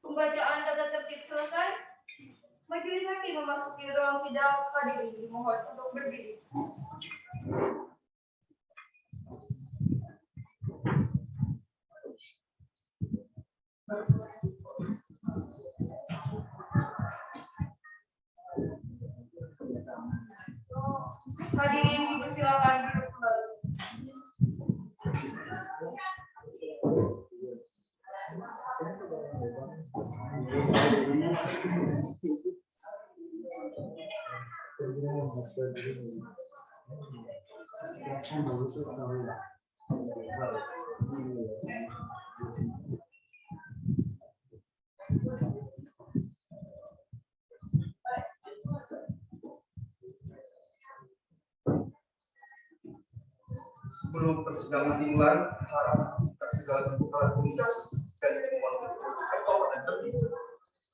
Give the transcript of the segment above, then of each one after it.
Pembacaan tata tertib selesai. Majelis hakim memasuki ruang sidang. Hadirin dimohon untuk berdiri. Hadirin dipersilakan duduk kembali. Sebelum persidangan dimulai, harap segala bentuk komunikasi dan mohon bersikap sopan dan tertib.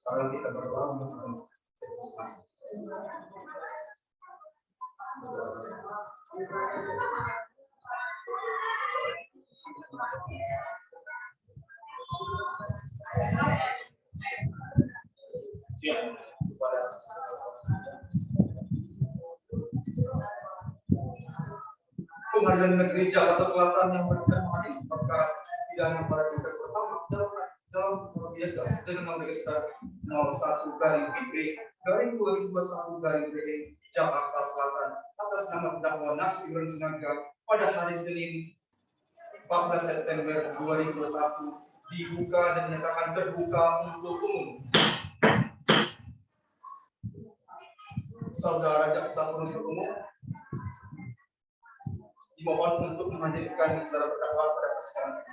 Sekarang kita berdoa untuk Pengadilan Negeri Jakarta Selatan yang berkisar mengadili perkara pidana pada tingkat pertama dalam biasa dengan nomor register 01/PP/2021/BE Jakarta Selatan atas nama terdakwa Nas Ibrahim Sinaga pada hari Senin 14 September 2021 dibuka dan dinyatakan terbuka untuk umum. Saudara jaksa penuntut umum dimohon untuk menghadirkan saudara terdakwa pada persidangan.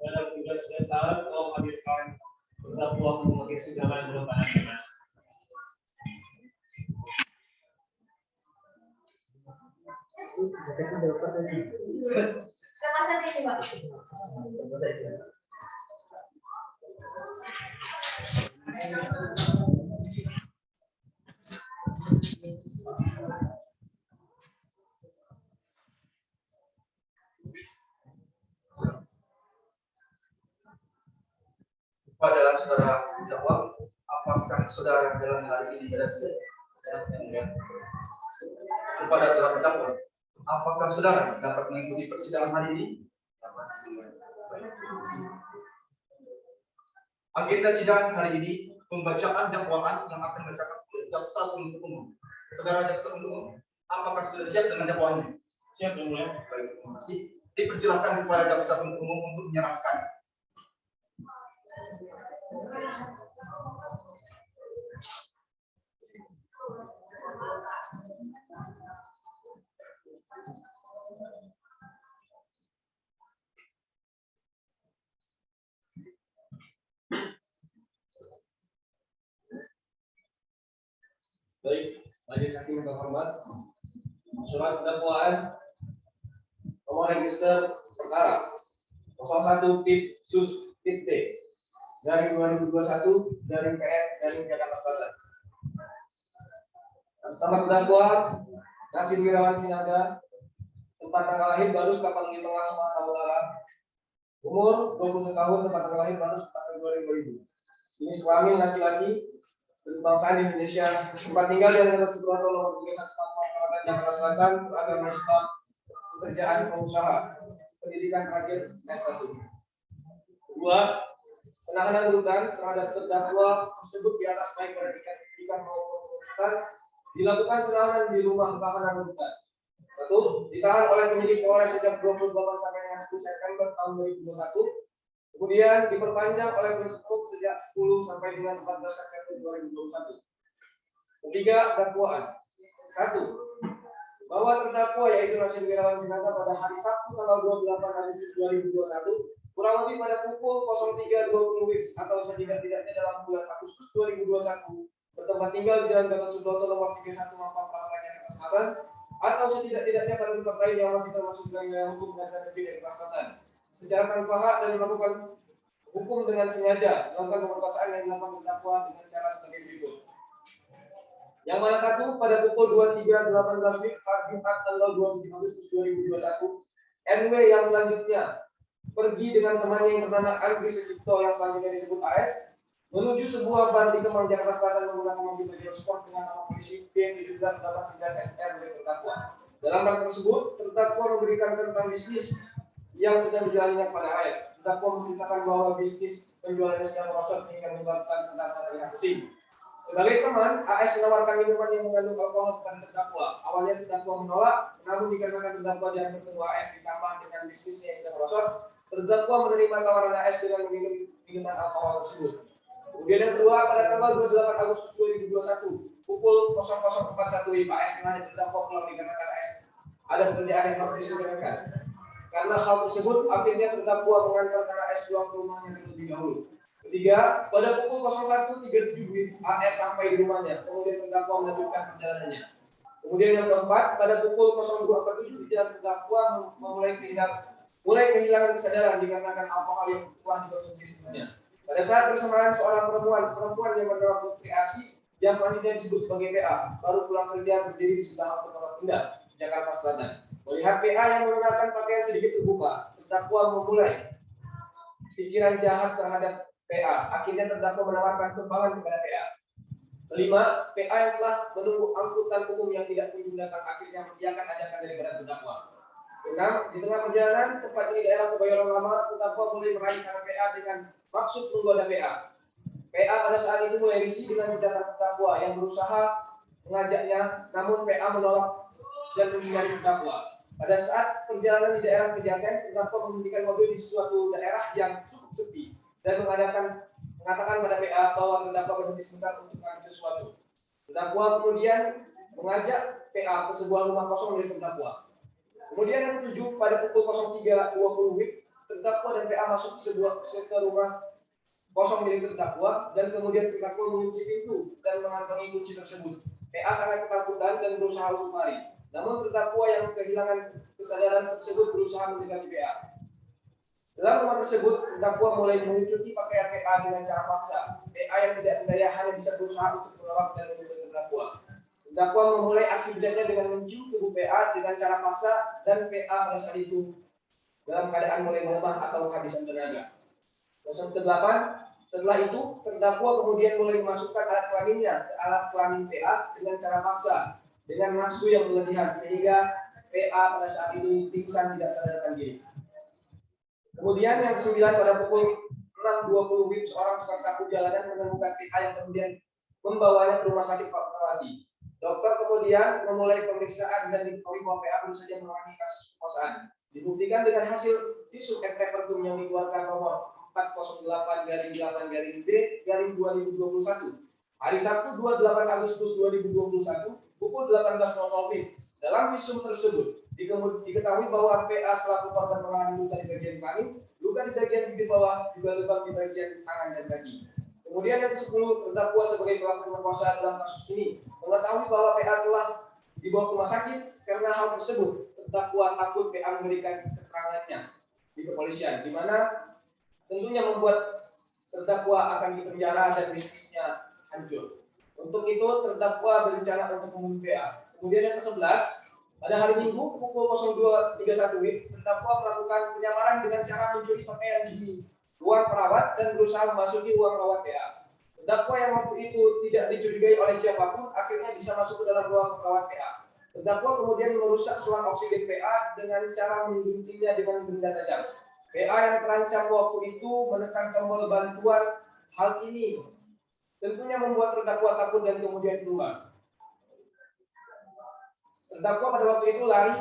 Dalam tugas dan syarat mau menghadirkan terdakwa untuk persidangan dalam keadaan Pada saudara terdakwa, apakah saudara dalam hal ini berhasil? Kepada saudara terdakwa, apakah saudara dapat mengikuti persidangan hari ini? Agenda sidang hari ini pembacaan dakwaan yang akan dibacakan oleh jaksa penuntut umum. Saudara jaksa penuntut umum, apakah sudah siap dengan dakwaannya? Siap, Yang Mulia. Baik, terima kasih. Dipersilakan kepada jaksa penuntut umum untuk menyerahkan. Baik, majelis hakim yang terhormat, surat dakwaan nomor register perkara 01/T dari 2021 dari PN dari Jakarta Selatan. Atas nama terdakwa Nasir Wirawan Sinaga, tempat tanggal lahir Barus Kapanggi Tengah, Sumatera Utara, umur 20 tahun, tempat tanggal lahir Barus 4 Februari 2000, jenis kelamin laki-laki, kebangsaan Indonesia, tempat tinggal di Jalan Subrata nomor 31 Kampung Jakarta Selatan, beragama Islam, pekerjaan pengusaha, pendidikan terakhir S1. Kedua, penahanan rutan terhadap terdakwa tersebut di atas baik pada tingkat pendidikan maupun penuntutan dilakukan penahanan di rumah tahanan rutan. 1. Ditahan oleh penyidik Polres sejak 28 sampai dengan 10 September tahun 2021. Kemudian diperpanjang oleh penuntut umum sejak 10 sampai dengan 14 September 2021. Ketiga, dakwaan. 1. Bahwa terdakwa yaitu Nasir Wirawan Sinaga pada hari Sabtu tanggal 28 Agustus 2021 kurang lebih pada pukul 03.20 WIB atau setidak-tidaknya dalam bulan Agustus 2021 bertempat tinggal di Jalan Gatot Subroto nomor 31 Mampang Perapatan Jakarta Selatan atau setidak-tidaknya pada tempat lain yang masih termasuk wilayah hukum dan negeri Jakarta Selatan secara tanpa hak dan melakukan hukum dengan sengaja melakukan pemerkosaan yang dilakukan terdakwa dengan cara sebagai berikut. Yang mana satu, pada pukul 23.18 WIB hari Jumat tanggal 27 Agustus 2021, NW yang selanjutnya pergi dengan temannya yang bernama Andri Sucipto yang selanjutnya disebut AS menuju sebuah bar di Kemang, Jakarta Selatan menggunakan mobil Pajero Sport dengan nama polisi B1789SR milik terdakwa. Dalam hal tersebut, terdakwa memberikan tentang bisnis yang sedang dijalaninya kepada AS. Terdakwa menceritakan bahwa bisnis penjualannya sedang merosot hingga menyebabkan terdakwa terlihat pusing. Sebagai teman, AS menawarkan minuman yang mengandung alkohol kepada terdakwa. Awalnya terdakwa menolak, namun dikarenakan terdakwa dan bertemu AS ditambah dengan bisnisnya yang sedang merosot, terdakwa menerima tawaran AS dengan meminum minuman alkohol tersebut. Kemudian yang kedua, pada tanggal 28 Agustus 2021, pukul 00.41 WIB, AS menghadap terdakwa pulang dikarenakan AS ada pekerjaan yang harus disegerakan. Karena hal tersebut, akhirnya terdakwa mengantarkan AS pulang ke rumahnya terlebih dahulu. Ketiga, pada pukul 01.37 AS sampai di rumahnya, kemudian terdakwa melanjutkan perjalanannya. Kemudian yang keempat, pada pukul 02.47 terdakwa mulai kehilangan kesadaran dikarenakan alkohol yang telah dikonsumsi sebelumnya. Pada saat bersamaan seorang perempuan yang bernama Putri Arsy yang selanjutnya disebut sebagai PA baru pulang kerja berdiri di sebelah Pondok Indah, Jakarta Selatan. Melihat PA yang menggunakan pakaian sedikit terbuka, terdakwa memulai pikiran jahat terhadap PA. Akhirnya terdakwa menawarkan sumbangan kepada PA. Kelima, PA yang telah menunggu angkutan umum yang tidak menggunakan akhirnya mengiyakan ajakan daripada terdakwa. Keenam, di tengah perjalanan tepat di daerah Kebayoran Lama, terdakwa mulai meraih PA dengan maksud menggoda PA. PA pada saat itu mulai risih dengan tindakan terdakwa yang berusaha mengajaknya, namun PA menolak dan menghindari terdakwa. Pada saat perjalanan di daerah Pejaten, terdakwa menghentikan mobil di suatu daerah yang cukup sepi dan mengatakan pada PA bahwa terdakwa berhenti sebentar untuk mengambil sesuatu. Terdakwa kemudian mengajak PA ke sebuah rumah kosong milik terdakwa. Kemudian yang ketujuh, pada pukul 03.20 WIB, terdakwa dan PA masuk ke rumah kosong milik terdakwa dan kemudian terdakwa mengunci pintu dan mengantongi kunci tersebut. PA sangat ketakutan dan berusaha untuk lari. Namun terdakwa yang kehilangan kesadaran tersebut berusaha mendekati PA. Dalam rumah tersebut, terdakwa mulai mencuci pakaian PA dengan cara paksa. PA yang tidak berdaya hanya bisa berusaha untuk menolak dan membunuh terdakwa. Terdakwa memulai aksi bejatnya dengan mencium tubuh PA dengan cara paksa dan PA pada saat itu dalam keadaan mulai melemah atau kehabisan tenaga. Yang ke-8, setelah itu terdakwa kemudian mulai memasukkan alat kelaminnya ke alat kelamin PA dengan cara paksa, dengan nafsu yang berlebihan sehingga PA pada saat itu pingsan tidak sadarkan diri. Kemudian yang ke-9, pada pukul 6.20 WIB, seorang tukang sapu jalanan menemukan PA yang kemudian membawanya ke rumah sakit Fatmawati. Dokter kemudian memulai pemeriksaan dan diketahui bahwa PA baru saja mengalami kasus perkosaan. Dibuktikan dengan hasil visum et repertum yang dikeluarkan nomor 408-8-B-2021 hari Sabtu 28 Agustus 2021 pukul 18.00 WIB. Dalam visum tersebut diketahui bahwa PA selaku korban mengalami luka di bagian kelamin, luka di bagian bibir bawah, juga lebam di bagian tangan dan kaki. Kemudian yang ke-10, terdakwa sebagai pelaku pemerkosaan dalam kasus ini mengetahui bahwa PA telah dibawa ke rumah sakit. Karena hal tersebut, terdakwa takut PA memberikan keterangannya di kepolisian, di mana tentunya membuat terdakwa akan dipenjara dan bisnisnya hancur. Untuk itu, terdakwa berencana untuk membunuh PA. Kemudian yang ke-11, pada hari Minggu pukul 02.31 WIB, terdakwa melakukan penyamaran dengan cara mencuri pakaian di ruang perawat dan berusaha memasuki ruang rawat PA. Terdakwa yang waktu itu tidak dicurigai oleh siapapun akhirnya bisa masuk ke dalam ruang perawat PA. Terdakwa kemudian merusak selang oksigen PA dengan cara mengguntingnya dengan benda tajam. PA yang terancam waktu itu menekan tombol bantuan. Hal ini tentunya membuat terdakwa takut dan kemudian keluar. Terdakwa pada waktu itu lari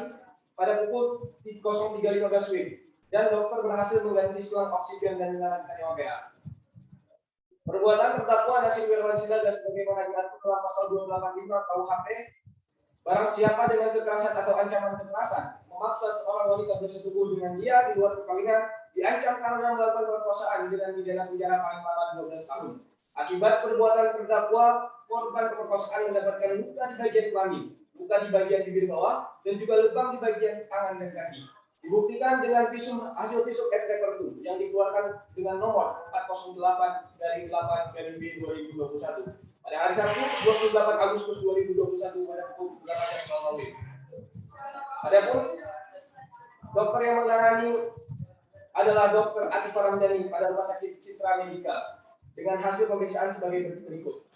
pada pukul 03.15 WIB dan dokter berhasil mengganti selang oksigen dan menyelamatkan nyawa PA. Perbuatan terdakwa Nasir Wirawan Sinaga sebagaimana diatur dalam pasal 285 KUHP, barang siapa dengan kekerasan atau ancaman kekerasan memaksa seorang wanita bersetubuh dengan dia di luar perkawinan diancam karena melakukan perkosaan dengan pidana penjara paling lama 12 tahun. Akibat perbuatan terdakwa, korban pemerkosaan mendapatkan luka di bagian kelamin, luka di bagian bibir bawah, dan juga lebam di bagian tangan dan kaki. Dibuktikan dengan hasil visum et repertum yang dikeluarkan dengan nomor 408-8-B-2021 pada hari Sabtu 28 Agustus 2021 pada pukul 18.00 WIB. Adapun dokter yang menangani adalah Dr. Atifah Ramdhani pada Rumah Sakit Citra Medika. dengan hasil pemeriksaan sebagai berikut.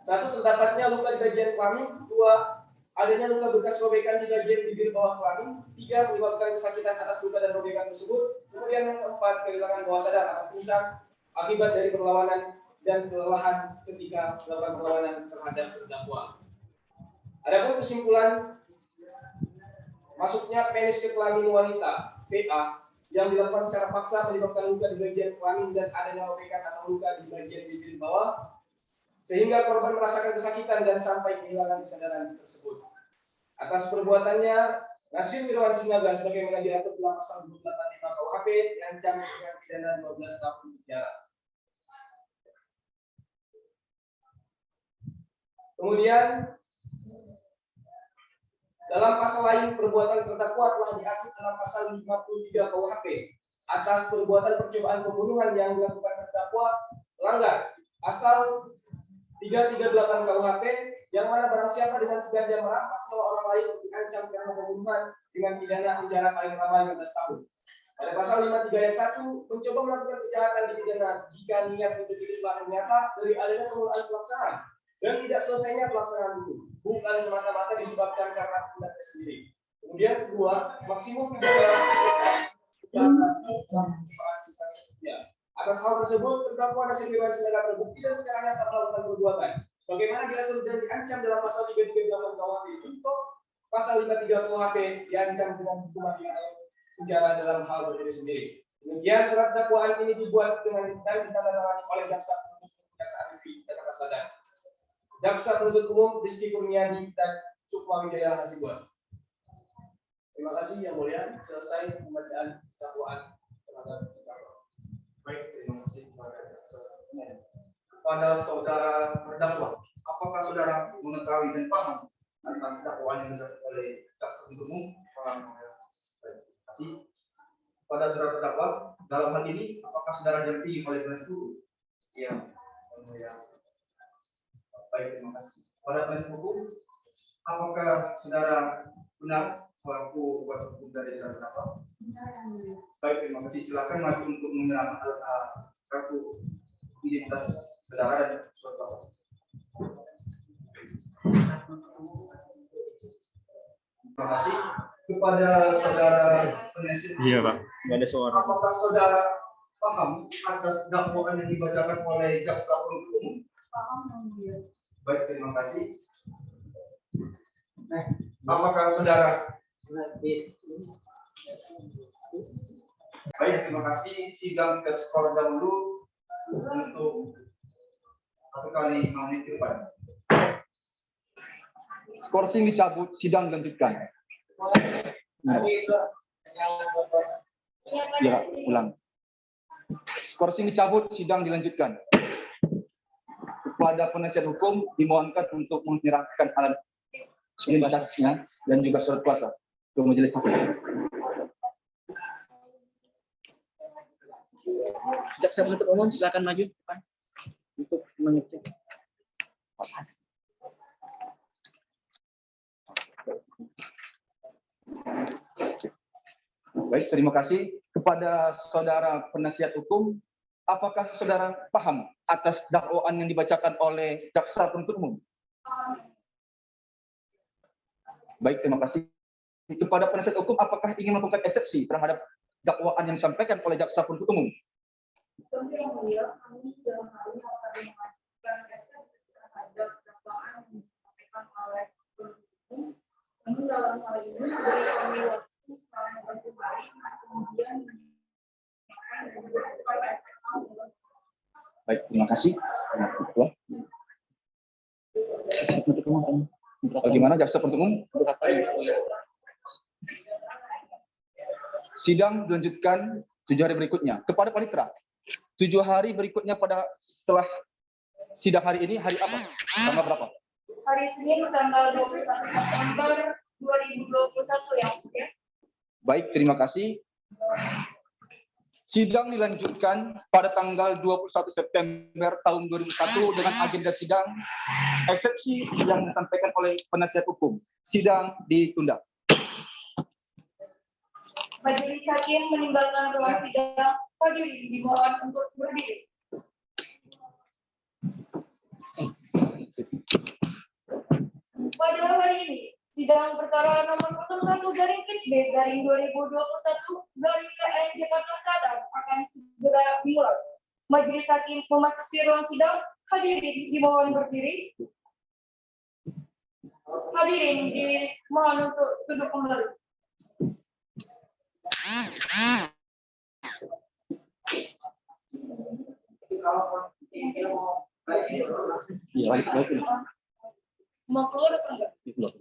1. Terdapatnya luka di bagian kelamin. 2. Adanya luka bekas robekan di bagian bibir bawah kelamin. 3. Menyebabkan kesakitan atas luka dan robekan tersebut. Kemudian yang keempat, kehilangan bawah sadar atau pingsan akibat dari perlawanan dan kelelahan ketika melakukan perlawanan terhadap terdakwa. Adapun kesimpulan, masuknya penis ke kelamin wanita (PA) yang dilakukan secara paksa menyebabkan luka di bagian kelamin dan adanya robekan atau luka di bagian bibir bawah, sehingga korban merasakan kesakitan dan sampai kehilangan kesadaran tersebut. Atas perbuatannya, Nasir Wirawan Sinaga sebagaimana diatur dalam pasal 285 KUHP diancam dengan pidana 12 tahun penjara. Kemudian, dalam pasal lain, perbuatan terdakwa telah diatur dalam pasal 53 KUHP atas perbuatan percobaan pembunuhan yang dilakukan terdakwa melanggar pasal 338 KUHP yang mana barang siapa dengan sengaja merampas nyawa orang lain diancam dengan pembunuhan dengan pidana penjara paling lama 15 tahun. Pada pasal 53 ayat 1, mencoba melakukan kejahatan dipidana jika niat untuk itu telah ternyata dari adanya pengulangan pelaksanaan dan tidak selesainya pelaksanaan itu, bukan semata-mata disebabkan karena tindakan sendiri. Kemudian kedua, maksimum pidana atas hal tersebut, terdakwa Nasir Wirawan Sinaga terbukti dan secara nyata melakukan perbuatan sebagaimana diatur dan diancam dalam pasal 338 KUHP. Contoh, pasal 53 KUHP diancam dengan hukuman penjara dalam hal berdiri sendiri. Kemudian surat dakwaan ini dibuat dengan dan ditandatangani oleh jaksa penuntut negeri Jakarta Selatan, jaksa penuntut umum Rizky Kurniadi dan Sukma Wijaya Hasibuan. Terima kasih yang mulia. Selesai pembacaan dakwaan terhadap terdakwa. Baik, terima kasih kepada saudara terdakwa. Apakah saudara mengetahui dan paham atas dakwaan yang dilakukan oleh jaksa penuntut umum? Terima kasih kepada saudara terdakwa. Dalam hal ini, apakah saudara didampingi oleh penasihat hukum? Ya, baik, terima kasih. Pada penasihat hukum, apakah saudara benar selaku kuasa hukum dari saudara terdakwa? Baik, terima kasih. Silakan maju untuk menyerahkan kartu identitas saudara dan surat kuasa. Terima kasih kepada saudara penasihat. Iya, Pak. Nggak ada suara. Apakah saudara paham atas dakwaan yang dibacakan oleh jaksa penuntut umum? Paham, ya. Baik, terima kasih. Apakah saudara? Baik, terima kasih. Sidang ke skor dahulu untuk satu kali menit ke depan. Skorsing dicabut, sidang dilanjutkan. Ya, ulang. Skorsing dicabut, sidang dilanjutkan. Kepada penasihat hukum dimohonkan untuk menyerahkan alat identitasnya dan juga surat kuasa ke majelis hakim. Jaksa penuntut umum silakan maju depan untuk mengecek. Baik, terima kasih kepada saudara penasihat hukum. Apakah saudara paham atas dakwaan yang dibacakan oleh jaksa penuntut umum? Baik, terima kasih. Kepada penasihat hukum, apakah ingin melakukan eksepsi terhadap dakwaan yang disampaikan oleh jaksa penuntut umum? Tentu yang mulia, kami dalam hal ini akan mengajukan eksepsi terhadap dakwaan yang disampaikan oleh penuntut umum. Namun dalam hal ini beri kami waktu selama 1 hari, kemudian Baik, terima kasih. Bagaimana jaksa penuntut umum? Sidang dilanjutkan 7 hari berikutnya. Kepada panitera, 7 hari berikutnya pada setelah sidang hari ini, hari apa? Tanggal berapa? hari Senin tanggal 21 September 2021 yang mulia. Baik, terima kasih. Sidang dilanjutkan pada tanggal 21 September tahun 2001 dengan agenda sidang eksepsi yang disampaikan oleh penasihat hukum. Sidang ditunda. Majelis hakim meninggalkan ruang sidang. Hadirin dimohon untuk berdiri. Sidang perkara nomor 01/B/2021 Jakarta Selatan akan segera dimulai. Majelis Hakim memasuki ruang sidang. Hadirin dimohon berdiri. Hadirin dimohon untuk duduk kembali. Ya, baik. Mau keluar apa enggak? Keluar.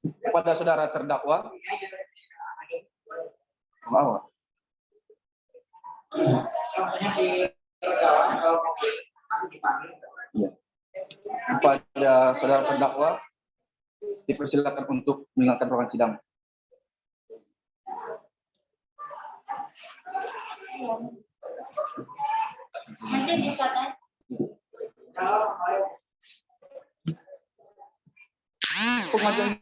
Kepada saudara terdakwa, bahwa ya. Kepada saudara terdakwa dipersilakan untuk meninggalkan ruangan sidang. Nanti dikatakan. Pengadilan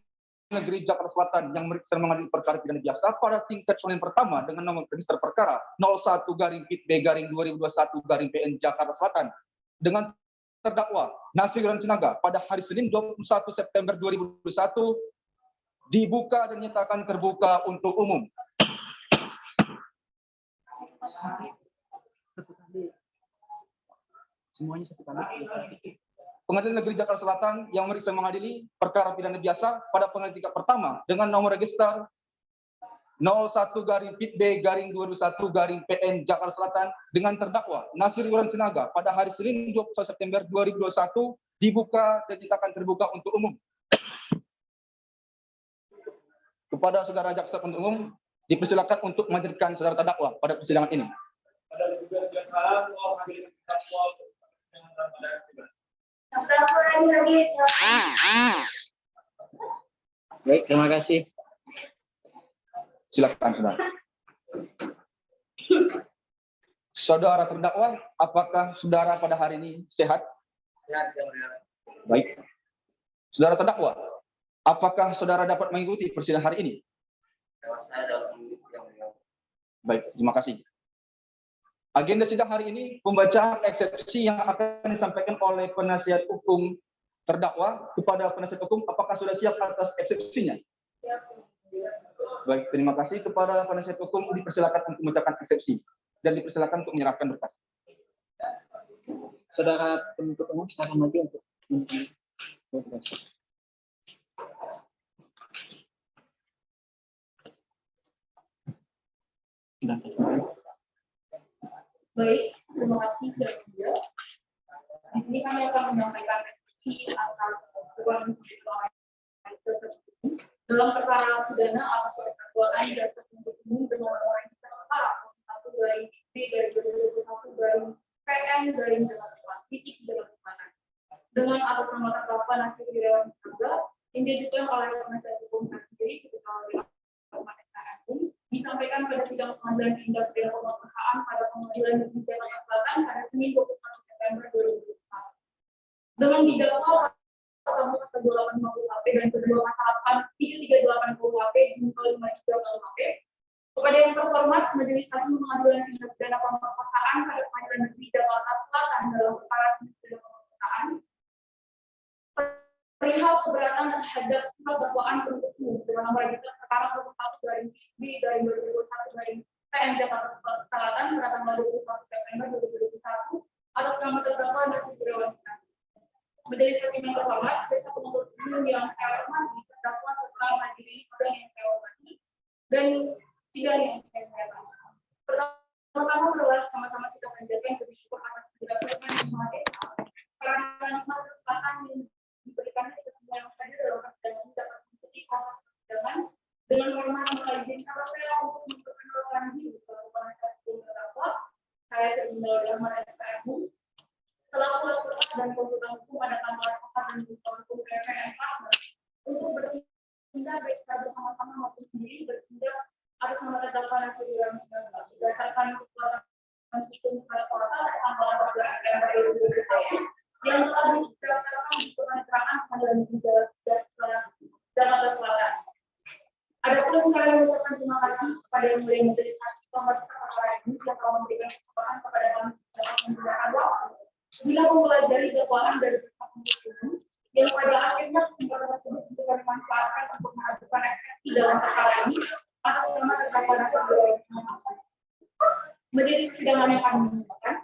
Negeri Jakarta Selatan yang meriksa mengadili perkara pidana biasa pada tingkat Senin pertama dengan nomor register perkara 01/PIT/2021/PN Jakarta Selatan dengan terdakwa Nasir Sinaga pada hari Senin 21 September 2021 dibuka dan dinyatakan terbuka untuk umum. Semuanya satu kali. Pengadilan Negeri Jakarta Selatan yang meriksa mengadili perkara pidana biasa pada pengadilan tingkat pertama dengan nomor register 01/PIT/2021/PN Jakarta Selatan dengan terdakwa Nasir Sinaga pada hari Senin 21 September 2021 dibuka dan dinyatakan terbuka untuk umum. Kepada saudara jaksa penuntut umum dipersilakan untuk menghadirkan saudara terdakwa pada persidangan ini. Pada tugas dan salam, mohon hadirin terdakwa dengan pada tugas. Baik, terima kasih. Silakan saudara. Saudara terdakwa, apakah saudara pada hari ini sehat? Sehat, Yang Mulia. Baik. Saudara terdakwa, apakah saudara dapat mengikuti persidangan hari ini? Baik, terima kasih. Agenda sidang hari ini pembacaan eksepsi yang akan disampaikan oleh penasihat hukum terdakwa kepada penasihat hukum. Apakah sudah siap atas eksepsinya? Baik, terima kasih. Kepada penasihat hukum dipersilakan untuk membacakan eksepsi dan dipersilakan untuk menyerahkan berkas. Saudara penuntut umum silakan maju untuk berkas. Baik, terima kasih Yang Mulia. Di sini kami akan menyampaikan eksepsi atas dakwaan dalam perkara pidana atas dakwaan jaksa penuntut umum dengan nomor perkara 01/B/2021/PN/Jakarta dengan atas nama terdakwa Nasir Sinaga yang diajukan oleh penasihat hukum sendiri ketika disampaikan pada sidang pengadilan tindak pidana pemerkosaan pada Pengadilan Negeri Jakarta Selatan pada Senin 21 September 2021. Dengan didakwa pertama pasal 280 KUHP dan kedua pasal 338 KUHP junto 53 KUHP. Kepada yang terhormat Majelis Hakim Pengadilan Tindak Pidana Pemerkosaan pada Pengadilan Negeri Jakarta Selatan dalam perkara tindak pidana pemerkosaan perihal keberatan terhadap surat dakwaan penuntut umum dengan nomor register perkara 01/B/2021/PN Jakarta Selatan pada tanggal 21 September 2021 atas nama terdakwa Nasir Sinaga. Majelis Hakim yang terhormat, jaksa penuntut umum yang saya hormati, terdakwa serta majelis sidang yang saya hormati dan sidang yang saya muliakan. Pertama-tama adalah sama-sama kita panjatkan bersyukur atas segala yang Maha Esa karena nikmat kesempatan yang diberikan kita semua yang hadir dalam persidangan ini dapat mengikuti proses persidangan dengan hormat mengizinkan saya untuk memperkenalkan diri selaku penasihat hukum terdakwa. Saya Trinidad Rahman SPMU selaku advokat dan konsultan hukum pada kantor advokat dan konsultan hukum PPN Partner untuk bertindak baik secara bersama-sama maupun sendiri bertindak atas nama terdakwa Nasir Sinaga berdasarkan keputusan hukum pada portal tanggal 14 September 2021 yang telah didaftarkan di Kementerian Pengadilan Negeri Jakarta Selatan. Adapun kami mengucapkan terima kasih kepada Yang Mulia Majelis Hakim pemeriksa perkara ini yang telah memberikan kesempatan kepada kami dapat menggunakan waktu bila mempelajari dakwaan dari jaksa penuntut umum yang pada akhirnya kesempatan tersebut memberikan manfaat Menjadi persidangan yang kami mintakan,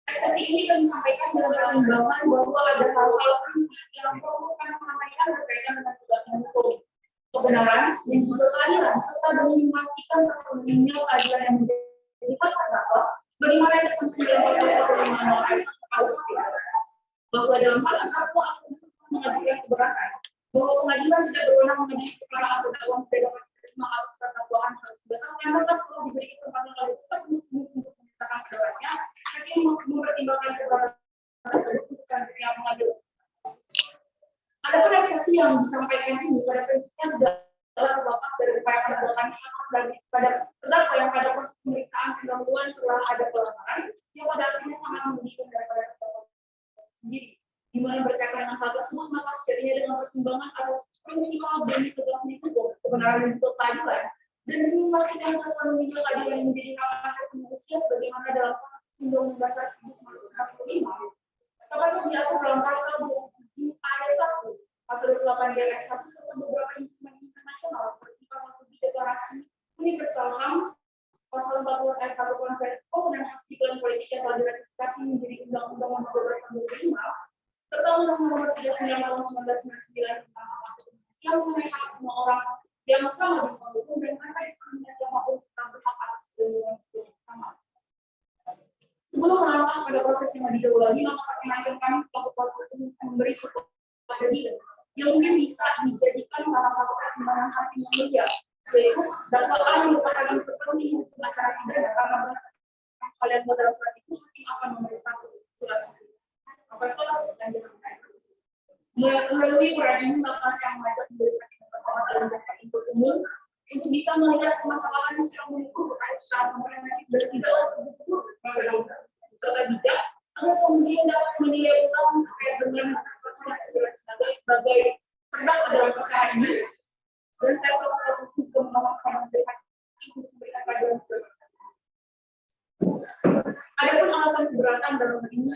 eksepsi ini kami sampaikan dalam pertimbangan bahwa ada hal-hal prinsip yang perlu kami sampaikan berkaitan dengan kebenaran hukum, kebenaran dan juga keadilan, serta demi memastikan terpenuhinya keadilan yang menjadi hak terdakwa, bagaimana yang tercantum dalam pasal 45 ayat 1 bahwa dalam hal terdakwa akan mengajukan keberatan, bahwa pengadilan tidak berwenang mengadili perkara atau dakwaan tidak dapat diterima atas dakwaan tersebut. Karena setelah diberi kesempatan oleh untuk menyatakan pendapatnya, hakim mempertimbangkan keberatan keputusan yang mengambil. Adapun eksepsi yang disampaikan ini pada prinsipnya tidak terlepas dari upaya penegakan hak pada terdakwa yang pada proses pemeriksaan pendahuluan telah ada pelanggaran yang pada akhirnya sangat merugikan daripada terdakwa sendiri. Di mana berkaitan dengan hal tersebut, maka setidaknya dengan pertimbangan atas prinsipal demi tegaknya hukum, kebenaran dan juga keadilan, dan memastikan terpenuhinya keadilan yang menjadi hak asasi manusia sebagaimana dalam Undang-Undang Dasar 1945. Tepatnya diatur dalam pasal 27 ayat 1, pasal 28 ayat 1 serta beberapa instrumen internasional seperti pasal 7 deklarasi Universal HAM, pasal 14 ayat 1 Konvensi dan hak sipil dan politik yang telah diratifikasi menjadi Undang-Undang Nomor 12 Tahun 2005, serta Undang-Undang Nomor 39 Tahun 1999 tentang hak asasi manusia mengenai hak semua orang yang sama di muka hukum dan tanpa diskriminasi apapun serta berhak atas perlindungan hukum yang sama. Sebelum melangkah pada proses yang lebih jauh lagi, maka perkenalkan kami selaku kuasa hukum memberi support pada dia yang mungkin bisa dijadikan salah satu pertimbangan hakim yang mulia, yaitu dakwaan merupakan seperti hukum acara pidana karena berdasarkan kalian dalam surat itu hakim akan memeriksa surat itu. Profesor dan direktur melalui peran ini maka yang mengajak memberi saksi dalam dasar input umum untuk bisa melihat permasalahan secara menyeluruh terkait secara komprehensif dan tidak betul secara bijak agar kemudian dapat menilai ulang terkait dengan sebagai terdakwa dalam perkara ini, dan saya berproses juga menawarkan memberi saksi untuk memberikan keadilan kepada adapun alasan keberatan dalam ini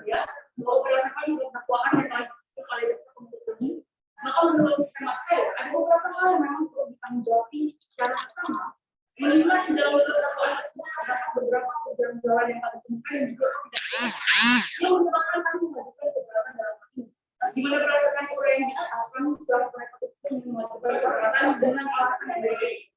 dia bahwa berdasarkan surat dakwaan yang telah disusun oleh jaksa penuntut umum, maka menurut hemat saya ada beberapa hal yang memang perlu ditanggapi secara pertama. Mengingat di dalam surat dakwaan tersebut terdapat beberapa kejanggalan yang kami temukan dan juga tidak yang menyebabkan kami mengajukan keberatan dalam hal ini. Di mana berdasarkan uraian di atas, kami setelah penasihat hukum mengajukan keberatan dengan alasan sebagai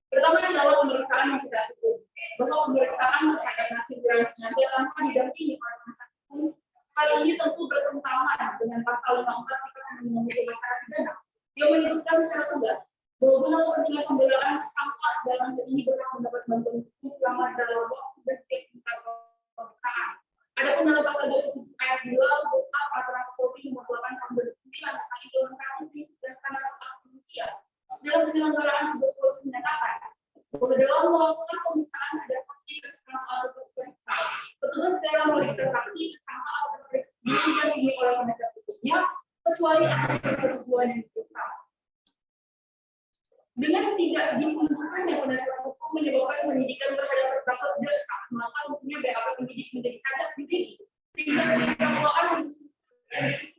pertama adalah pemeriksaan yang tidak cukup, bahwa pemeriksaan terhadap nasib Grand Senada tanpa didampingi oleh penasihat hukum. Hal ini tentu bertentangan dengan pasal 54 Undang-Undang Hukum Acara Pidana yang menyebutkan secara tegas bahwa guna kepentingan pembelaan tersangka dalam hal ini berhak mendapat bantuan hukum selama dalam waktu dan setiap tingkat pemeriksaan. Adapun dalam pasal 27 ayat 2 berupa peraturan Kapolri nomor 8 tahun 2009 tentang implementasi prinsip dan standar hak asasi manusia dalam penyelenggaraan tugas polisi menyatakan bahwa dalam melakukan pemeriksaan ada saksi tersangka atau terperiksa. Petugas dalam memeriksa saksi tersangka atau terperiksa didampingi oleh penasihat hukumnya kecuali atas persetujuan yang diperiksa. Dengan tidak ditunjukkannya penasihat hukum menyebabkan penyidikan terhadap terdakwa tidak sah, maka hukumnya BAP penyidik menjadi cacat di sini. Sehingga dakwaan yang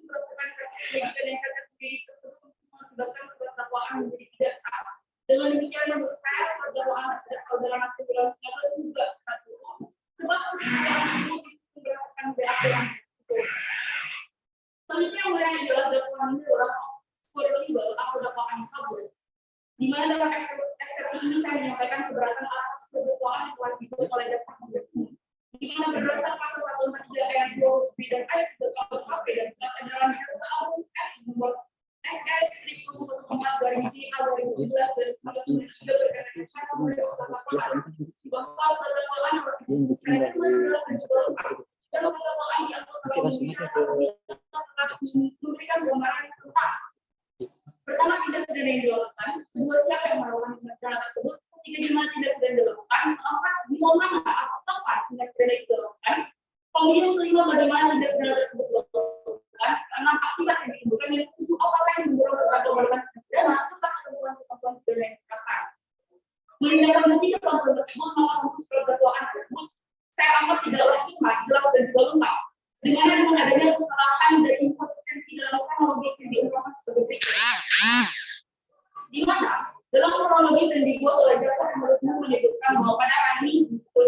berdasarkan penyidikan yang cacat di sini tersebut mengakibatkan surat dakwaan menjadi tidak sah. Dengan demikian menurut saya surat dakwaan terhadap saudara Nasib Grand Senada juga cacat hukum, sebab berdasarkan BAP yang hukum. Selanjutnya yang mulai adalah dakwaan ini adalah verbal atau dakwaan kabur. Di mana dalam eksepsi ini saya menyampaikan keberatan atas dakwaan yang telah dibuat oleh jaksa penuntut umum. Di mana berdasarkan pasal 143 ayat 2 dan ayat 3 KUHP dan surat edaran jaksa agung nomor SS-4/JA/2011 berkaitan cara memeriksa dakwaan bahwa dakwaan harus diselesaikan dan juga lengkap. Dan dakwaan diatur dalam memberikan gambaran tentang pertama tindak pidana yang dilakukan, kedua siapa yang melakukan tindak pidana tersebut, ketiga di mana tindak pidana dilakukan, keempat di mana atau tempat tindak pidana itu dilakukan, kemudian kelima bagaimana tindak pidana tersebut dilakukan, keenam akibat yang ditimbulkan, dan ketujuh apakah yang mendorong terdakwa melakukan tindak pidana serta ketentuan pidana yang diterapkan. Menindaklanjuti ketentuan tersebut, maka untuk surat dakwaan tersebut saya anggap tidak lengkap, jelas dan juga lengkap. Dengan adanya kesalahan dan inkonsistensi dalam kronologis yang diungkapkan sebagai berikut. Di mana dalam kronologis yang dibuat oleh jaksa penuntut umum menyebutkan bahwa pada hari Minggu pukul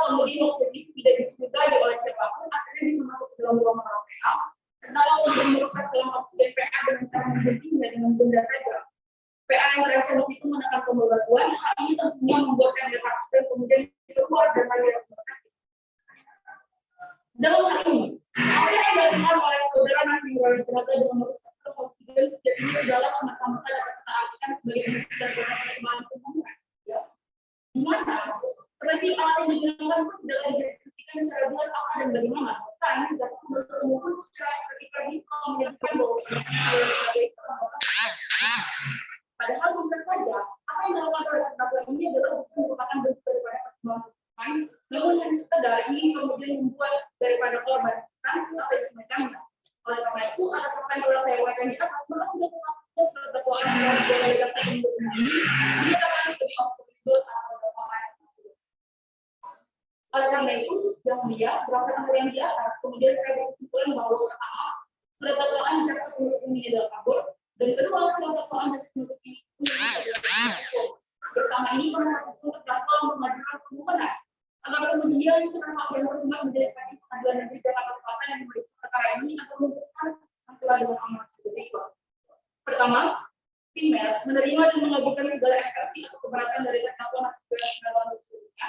kemudian waktu itu tidak dicurigai oleh siapapun, akhirnya bisa masuk ke dalam ruangan PA. Kalau untuk merusak dalam oksigen PA dengan cara membentuknya dengan benda tajam, PA yang berencana itu menekan tombol batuan, hal ini tentunya membuat letak dan kemudian keluar dan lahir. Dalam hal ini, apa yang dilakukan oleh saudara Nasir Sinaga dengan merusak oksigen tidak ini adalah semata-mata dapat kita artikan sebagai dan perkembangan pembangunan. Di mana berarti alat yang digunakan pun tidak dideskripsikan secara jelas apa dan bagaimana. Karena jaksa penuntut umum pun secara spesifik menyebutkan bahwa sebagai padahal bukan saja apa yang dilakukan oleh terdakwa ini adalah merupakan bentuk daripada perkembangan lain, namun yang sekedar ini kemudian membuat daripada korban kan atau semacamnya. Oleh karena itu atas apa yang telah saya uraikan di atas, maka sudah termasuk terdakwa yang boleh dapat untuk ini dikatakan sebagai off-label atau dakwaan. Oleh karena itu, yang mulia berdasarkan dari yang di atas, kemudian saya berkesimpulan bahwa pertama, surat dakwaan jaksa penuntut umum ini adalah kabur, dan kedua, surat dakwaan jaksa penuntut umum ini adalah hukum. Pertama ini penasihat hukum terdakwa untuk mengajukan permohonan agar kemudian terdakwa berhormat menjadi saksi pengadilan negeri Jakarta Selatan yang memeriksa perkara ini atau menentukan sangkulan dengan amal seperti itu. Pertama, Timel menerima dan mengajukan segala eksepsi atau keberatan dari terdakwa masih dalam sebelumnya.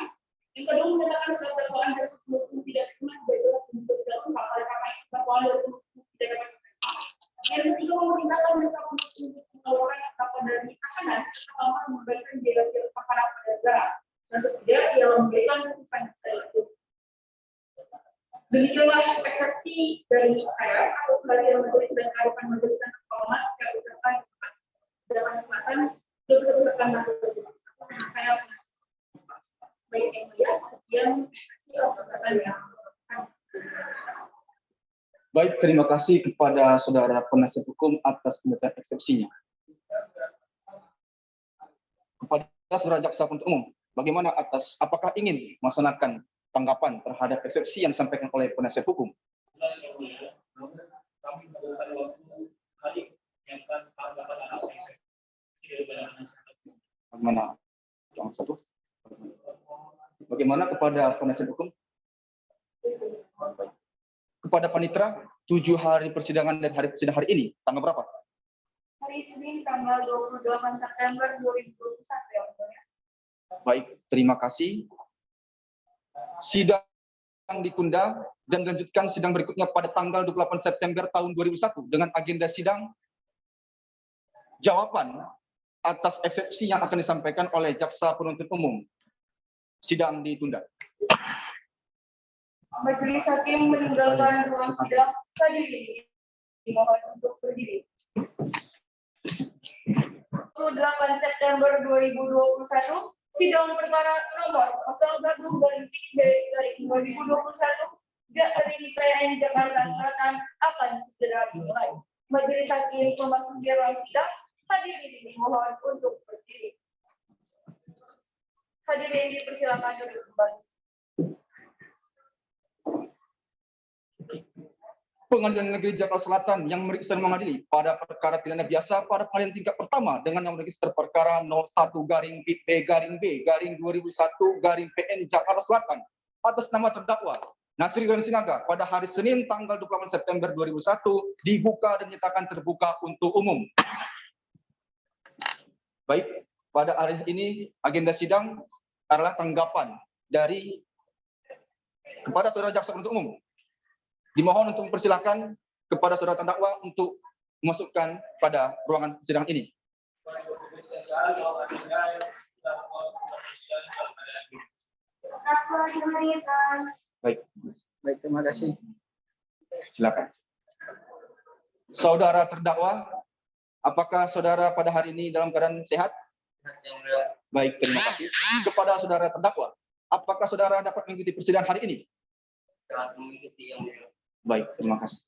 Yang kedua, menyatakan surat dakwaan dari penuntut umum tidak sesuai sebagai jelas dan tidak lengkap oleh karena itu dakwaan dari penuntut umum tidak dapat diterima. Yang ketiga, memerintahkan jaksa penuntut umum untuk mengeluarkan dakwaan dari tahanan serta memberikan biaya perkara pada negara. Dan subsidiar ialah memberikan putusan selanjutnya. Demikianlah eksepsi dari saya atau kembali majelis dan kearifan majelis yang terhormat saya ucapkan Jakarta Selatan 21 saya baik yang mulia sekian yang Baik, terima kasih kepada saudara penasihat hukum atas pembacaan eksepsinya. Kepada saudara jaksa penuntut umum, bagaimana atas apakah ingin melaksanakan tanggapan terhadap eksepsi yang disampaikan oleh penasihat hukum? Bagaimana? Yang satu. Bagaimana kepada penasihat hukum? Kepada panitera, 7 hari persidangan dan hari persidangan hari ini, tanggal berapa? Hari Senin tanggal 28 September 2021 ya. Baik, terima kasih. Sidang ditunda dan dilanjutkan sidang berikutnya pada tanggal 28 September tahun 2001 dengan agenda sidang jawaban atas eksepsi yang akan disampaikan oleh jaksa penuntut umum. Sidang ditunda. Majelis hakim meninggalkan ruang sidang. Hadirin dimohon untuk berdiri. 28 September 2021, sidang perkara nomor 01/2021 dari PN Jakarta Selatan akan segera dimulai. Majelis hakim memasuki ruang sidang. Hadirin dimohon untuk berdiri. Hadirin dipersilakan duduk kembali. Pengadilan Negeri Jakarta Selatan yang memeriksa dan mengadili pada perkara pidana biasa pada pengadilan tingkat pertama dengan yang register perkara 01/P-B-2001/PN Jakarta Selatan atas nama terdakwa Nasir Sinaga pada hari Senin tanggal 28 September 2001 dibuka dan dinyatakan terbuka untuk umum. Baik, pada hari ini agenda sidang adalah tanggapan dari kepada saudara jaksa penuntut umum. Dimohon untuk mempersilahkan kepada saudara terdakwa untuk memasukkan pada ruangan sidang ini. Baik, terima kasih. Silakan. Saudara terdakwa, apakah saudara pada hari ini dalam keadaan sehat? Baik, terima kasih. Kepada saudara terdakwa, apakah saudara dapat mengikuti persidangan hari ini? Dapat mengikuti yang mulia. Baik, terima kasih.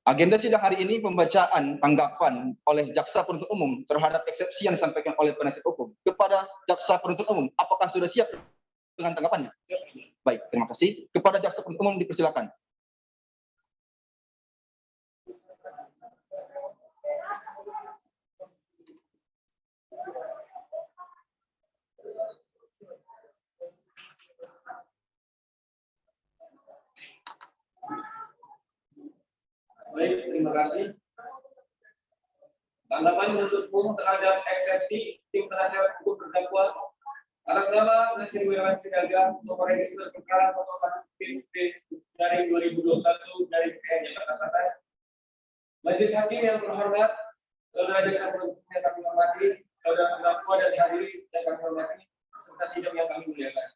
Agenda sidang hari ini pembacaan tanggapan oleh jaksa penuntut umum terhadap eksepsi yang disampaikan oleh penasihat hukum. Kepada jaksa penuntut umum, apakah sudah siap dengan tanggapannya? Baik, terima kasih. Kepada jaksa penuntut umum dipersilakan. Terima kasih. Tanggapan menuntut umum terhadap eksepsi tim penasihat hukum terdakwa atas nama Nasir Wirawan Sinaga nomor register perkara 01 PUP dari 2021 dari PN Jakarta Selatan. Majelis Hakim yang terhormat, saudara jaksa penuntut yang kami hormati, saudara terdakwa dan dihadiri yang kami hormati, serta sidang yang kami muliakan.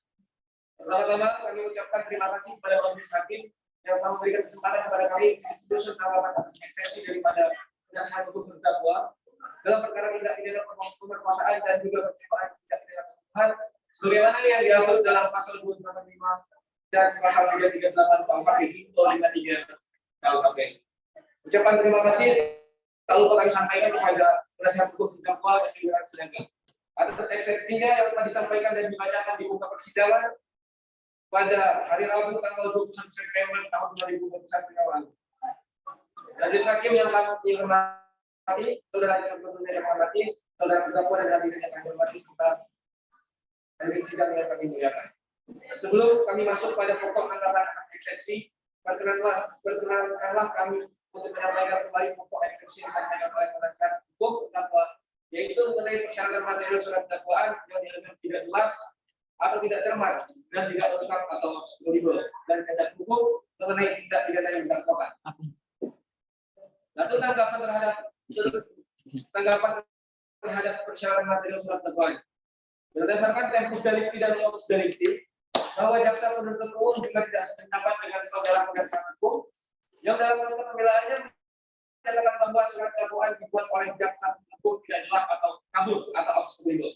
Pertama-tama kami ucapkan terima kasih kepada Majelis Hakim yang telah memberikan kesempatan kepada kami untuk tanggapan atas eksepsi daripada penasihat hukum terdakwa dalam perkara tindak pidana pemerkosaan dan juga percobaan tindak pidana pembunuhan sebagaimana yang diatur dalam pasal 285 dan pasal 338 KUHP junto 53 KUHP. Ucapan terima kasih lalu kami sampaikan kepada penasihat hukum terdakwa Nasir Wirawan Sinaga atas eksepsinya yang telah disampaikan dan dibacakan di muka persidangan pada hari Rabu tanggal 21 September tahun 2021 yang lalu. Majelis Hakim yang kami hormati, saudara jaksa penuntut yang hormati, saudara terdakwa dan hadirin yang kami hormati serta hadirin sidang yang kami muliakan. Sebelum kami masuk pada pokok anggapan atas eksepsi, perkenankanlah kami untuk menyampaikan kembali pokok eksepsi yang disampaikan oleh penasihat hukum terdakwa, yaitu mengenai persyaratan material surat dakwaan yang dianggap tidak jelas atau tidak cermat dan tidak lengkap atau obskuribel dan cacat hukum mengenai tindak pidana yang didakwakan. Lalu tanggapan terhadap persyaratan material surat dakwaan. Berdasarkan tempus delicti dan modus delicti, bahwa jaksa penuntut umum juga tidak sependapat dengan saudara penasihat hukum yang dalam nota pembelaannya menyatakan bahwa surat dakwaan dibuat oleh jaksa penuntut umum tidak jelas atau kabur atau obskuribel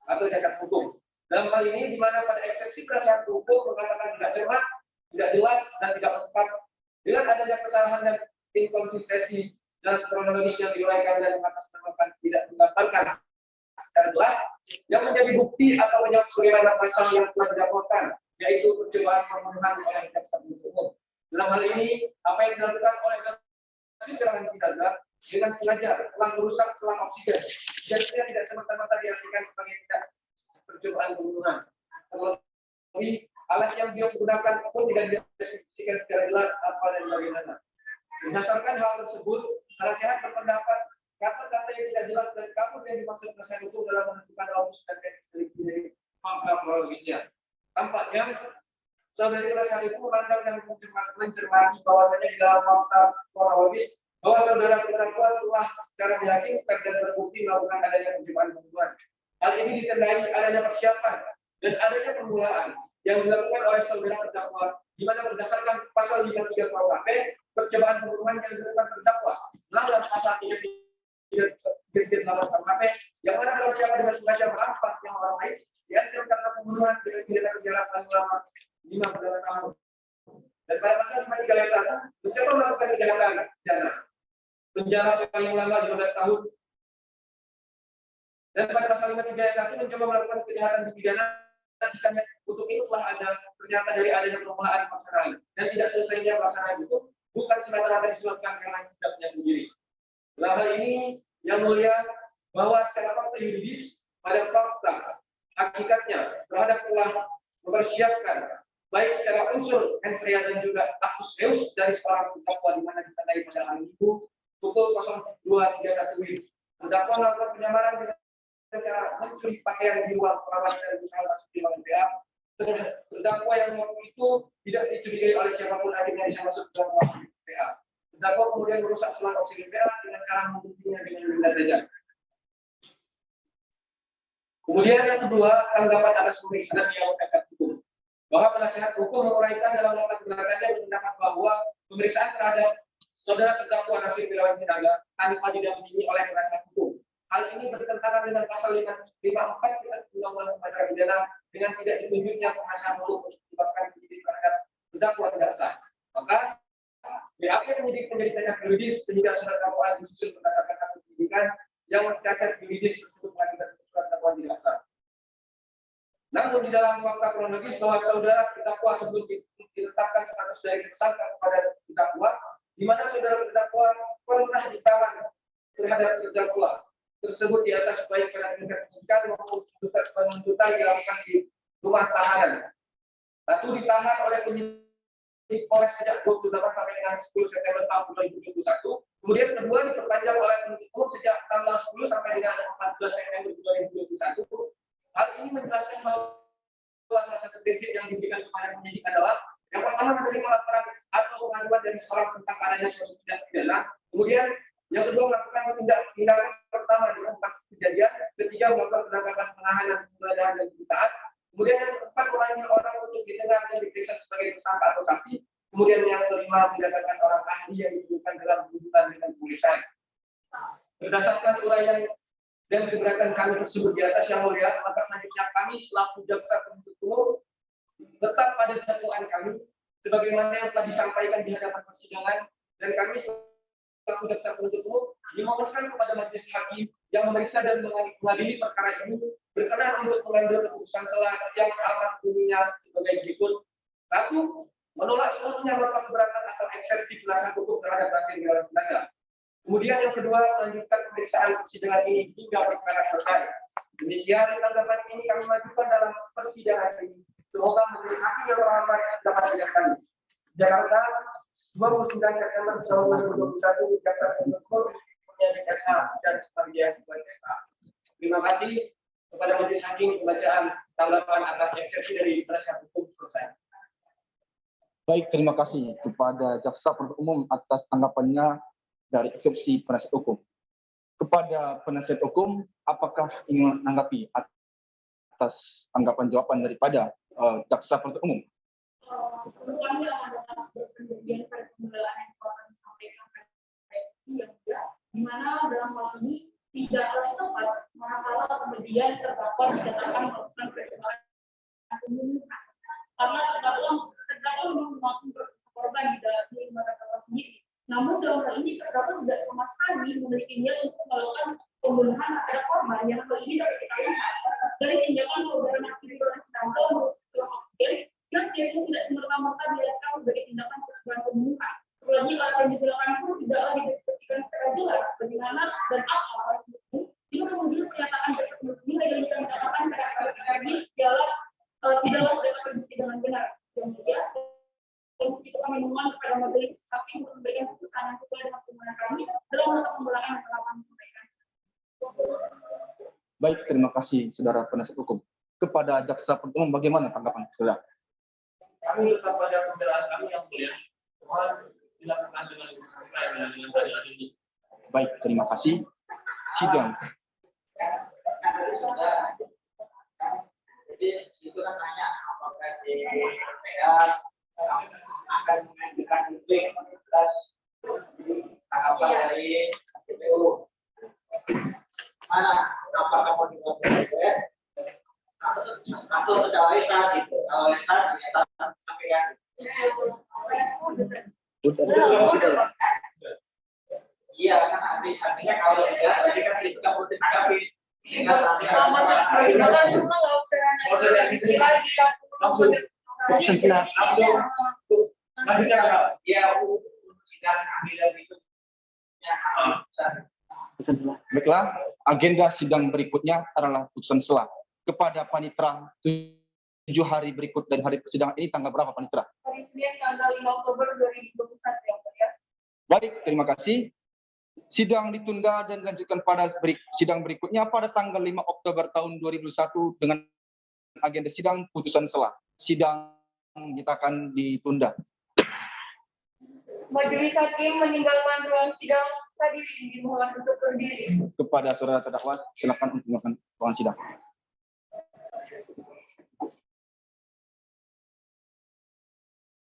atau cacat hukum. Dalam hal ini, di mana pada eksepsi penasihat hukum mengatakan tidak cermat, tidak jelas, dan tidak lengkap, dengan adanya kesalahan dan inkonsistensi dan kronologis yang diuraikan dan mengatasnamakan tidak menggambarkan secara jelas, yang menjadi bukti atau menyangkut sebagaimana pasal yang telah didakwakan, yaitu percobaan pembunuhan oleh jaksa penuntut umum. Dalam hal ini, apa yang dilakukan oleh Nasir Wirawan Sinaga dengan sengaja telah merusak selang oksigen, dan tidak semata-mata diartikan sebagai tindak percobaan pembunuhan. Terlebih, alat yang dia gunakan pun tidak dideskripsikan secara jelas apa dan bagaimana. Berdasarkan hal tersebut, penasihat berpendapat kata-kata yang tidak jelas dan kabur yang dimaksud penasihat hukum dalam menentukan opus dan teknis dari fakta kronologisnya. Tampaknya, saudari penasihat hukum memandang dan mencermati bahwasanya di dalam fakta kronologis bahwa saudara terdakwa telah secara meyakinkan dan terbukti melakukan adanya percobaan pembunuhan. Hal ini ditandai adanya persiapan dan adanya permulaan yang dilakukan oleh saudara terdakwa, di mana berdasarkan pasal 53 KUHP, percobaan pembunuhan yang dilakukan terdakwa melanggar pasal 338 KUHP, yang mana kalau siapa dengan sengaja merampas yang orang lain, diancam karena pembunuhan dengan pidana penjara paling lama 15 tahun. Dan pada pasal 53 ayat 1, mencoba melakukan kejahatan pidana penjara paling lama 15 tahun. Dan pada pasal 53 ayat 1 mencoba melakukan kejahatan pidana jika untuk itu telah ada ternyata dari adanya permulaan pelaksanaan dan tidak selesainya pelaksanaan itu bukan semata-mata disebabkan karena tidaknya sendiri. Dalam hal ini yang mulia bahwa secara fakta yuridis pada fakta hakikatnya terhadap telah mempersiapkan baik secara unsur mens rea dan juga actus reus dari seorang terdakwa di mana ditandai pada hari Minggu pukul 02.31 WIB. Terdakwa melakukan penyamaran dengan cara mencuri pakaian di ruang perawat dan usaha masuk di ruang PA. Terdakwa yang waktu itu tidak dicurigai oleh siapapun akhirnya bisa masuk ke ruang PA. Terdakwa kemudian merusak selang oksigen PA dengan cara mengunjunginya dengan benda tajam. Kemudian yang kedua, tanggapan atas pemeriksaan yang cacat hukum. Bahwa penasihat hukum menguraikan dalam nota keberatan berpendapat bahwa pemeriksaan terhadap saudara terdakwa Nasir Wirawan Sinaga tanpa didampingi oleh penasihat hukum. Hal ini bertentangan dengan pasal 554 Undang-Undang Acara Pidana dengan tidak ditunjuknya penasihat hukum untuk menyebabkan penyidik terhadap terdakwa tidak sah. Maka BAP penyidik menjadi cacat yuridis sehingga surat dakwaan disusun berdasarkan hasil penyidikan yang cacat yuridis tersebut mengakibatkan surat dakwaan tidak sah. Namun di dalam fakta kronologis bahwa saudara terdakwa sebelum diletakkan status dari tersangka kepada terdakwa, di mana saudara terdakwa pernah ditahan terhadap terdakwa tersebut di atas baik pada tingkat penyidikan maupun penuntutan dilakukan di rumah tahanan. Satu ditahan oleh penyidik diproses sejak 28 sampai dengan 10 September tahun 2021. Kemudian kedua diperpanjang oleh penuntut umum sejak tanggal 10 sampai dengan 14 September 2021. Hal ini menjelaskan bahwa salah satu prinsip yang diberikan kepada penyidik adalah yang pertama menerima laporan atau pengaduan dari seorang tentang adanya suatu tindak pidana. Kemudian yang kedua melakukan tindakan pertama di tempat kejadian. Ketiga melakukan penangkapan, penahanan, penggeledahan dan penyitaan. Kemudian yang keempat melayani orang untuk didengar dan diperiksa sebagai tersangka atau saksi. Kemudian yang kelima mendatangkan orang ahli yang dibutuhkan dalam hubungan dengan pemeriksaan. Berdasarkan uraian dan keberatan kami tersebut di atas yang mulia, maka selanjutnya kami selaku jaksa penuntut umum tetap pada dakwaan kami sebagaimana yang telah disampaikan di hadapan persidangan, dan kami selaku jaksa penuntut umum dimohonkan kepada majelis hakim yang memeriksa dan mengadili perkara ini berkenan untuk mengambil keputusan yang amat bunyinya sebagai berikut. 1. Menolak seluruhnya nota keberatan atau eksepsi penasihat hukum terhadap Nasir Mirawan Sinaga. Kemudian yang kedua, melanjutkan pemeriksaan persidangan ini hingga perkara selesai. Demikian tanggapan ini kami majukan dalam persidangan ini. Semoga majelis hakim yang terhormat dapat dilakukan. Jakarta, 29 September 2021, Jaksa Penuntut Umum SA dan sebagian SA. Terima kasih kepada majelis hakim pembacaan tanggapan atas eksepsi dari penasihat hukum selesai. Baik, terima kasih kepada Jaksa Penuntut Umum atas tanggapannya dari eksepsi penasihat hukum. Kepada penasihat hukum, apakah ingin menanggapi atas tanggapan jawaban daripada Jaksa Penuntut Umum? Sebelumnya adalah perjanjian pembelaan yang telah disampaikan di mana dalam hal ini tidaklah tepat manakala kemudian terdakwa dikatakan melakukan persoalan pembunuhan karena terdakwa belum melakukan korban di dalam mata terdakwa sendiri. Namun dalam hal ini terdakwa tidak sama sekali memiliki niat untuk melakukan pembunuhan terhadap korban. Yang hal ini dapat kita lihat dari tindakan saudara Nasir Mirawan Sinaga menurut sebuah oksigen yang itu tidak serta-merta dilakukan sebagai tindakan percobaan pembunuhan. Apalagi kalau yang digunakan pun tidaklah dideskripsikan secara jelas bagaimana dan apa hal itu. Jika kemudian pernyataan tersebut dikatakan secara akademis tidaklah dapat terbukti dengan benar. Kemudian itu kami mohon kepada majelis hakim untuk memberikan keputusan yang sesuai dengan permohonan kami dalam nota pembelaan yang telah kami sampaikan. Baik, terima kasih saudara penasihat hukum. Kepada Jaksa Penuntut Umum, bagaimana tanggapan saudara? Kami tetap pada pembelaan kami yang mulia. Mohon dilakukan dengan sesuai dengan tadi ini. Baik, terima kasih. Sidang. Jadi itu kan nanya apakah di KPK akan mengajukan publik atas tanggapan dari KPU. Mana apakah mau dibuat BPS atau secara lisan gitu? Kalau lisan ternyata sampaikan. Iya kan artinya kalau tidak berarti kan tidak perlu ditanggapi. Putusan selah. Putusan selah. Baiklah, agenda sidang berikutnya adalah putusan selah. Kepada panitera 7 hari berikut dari hari persidangan ini tanggal berapa panitera? Hari Senin tanggal 5 Oktober 2021 yang mulia. Baik, terima kasih. Sidang ditunda dan dilanjutkan pada sidang berikutnya pada tanggal 5 Oktober tahun 2021 dengan agenda sidang putusan selah. Sidang kita akan ditunda. Majelis hakim meninggalkan ruang sidang. Hadirin dimohon untuk berdiri. Kepada saudara terdakwa, silakan untuk melakukan ruang sidang.